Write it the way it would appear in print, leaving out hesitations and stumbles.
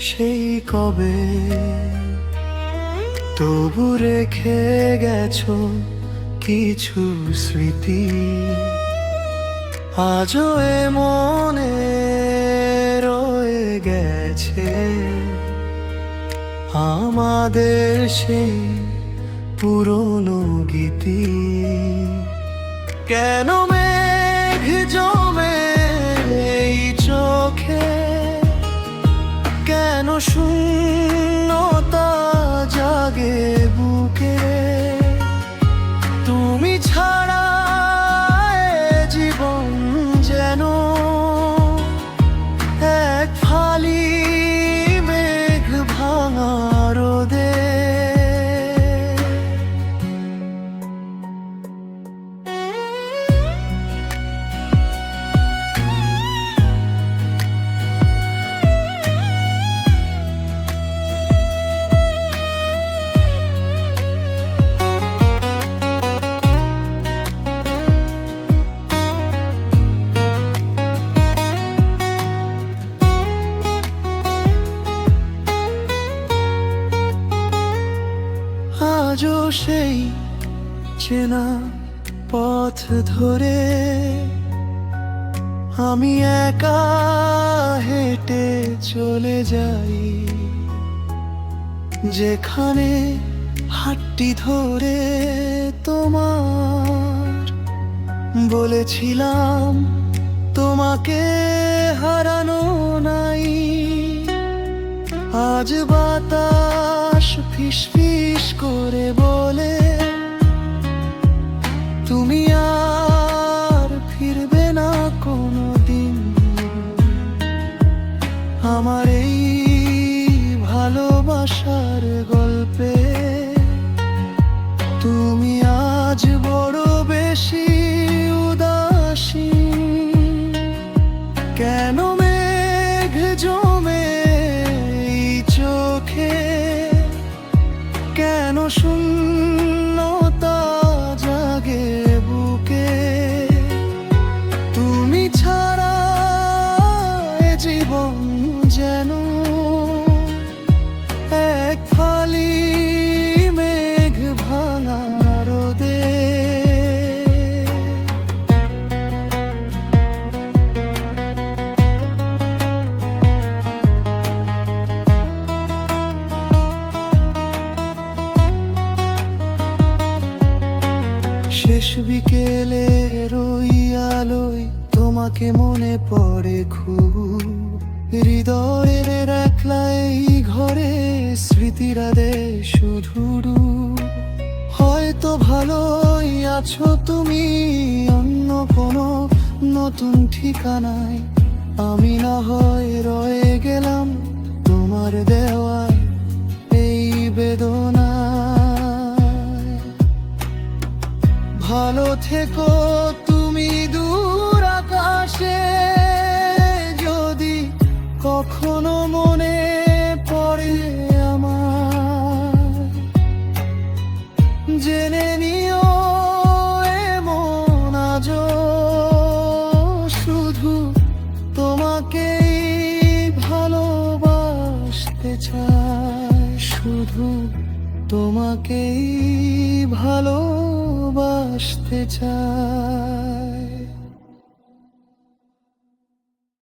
সেই কবে, তবু রেখে গেছো কিছু স্মৃতি। আজও এ মনে রয়ে গেছে আমাদের সেই পুরনো গীতি। কেন মেঘ জমে এই চোখে, কেন শূন্যতা জাগে বুকে, তুমি ছাড়া এ জীবন যেন এক ফালি মেঘ ভাঙা রোদে। আজও সেই চেনা পথ ধরে আমি একা হেঁটে চলে যাই, যেখানে হাতটি ধরে তোমার বলেছিলাম তোমাকে হারানো নাই। আজ বাতাস ফিসফিস করে বলে তুমি আর ফিরবে না কোনোদিন। আমার এই ভালোবাসার গল্পে তুমি আজ বড় বেশি উদাসীন। কেন মেঘ জমে এই চোখে, কেন শূন্যতা জাগে বুকে, তুমি ছাড়া এ জীবন যেন এক ফালি মেঘ ভাঙা রোদে। শেষ বিকেলের ওই আলোয় তোমাকে মনে পড়ে খুব, হৃদয়ের একলা এই ঘরে স্মৃতিরা দেয় শুধু ডুব। হয়তো ভালোই আছো তুমি অন্য কোনো নতুন ঠিকানায়, আমি না হয় রয়ে গেলাম তোমার দেওয়া এই বেদনায়। ভালো থেকো তুমি দূর আকাশে, যদি কখনো মনে পড়ে আমার, জেনে নিও এমন আজও শুধু তোমাকেই ভালোবাসতে চাই, শুধু তোমাকেই ভালোবাসতে চাই।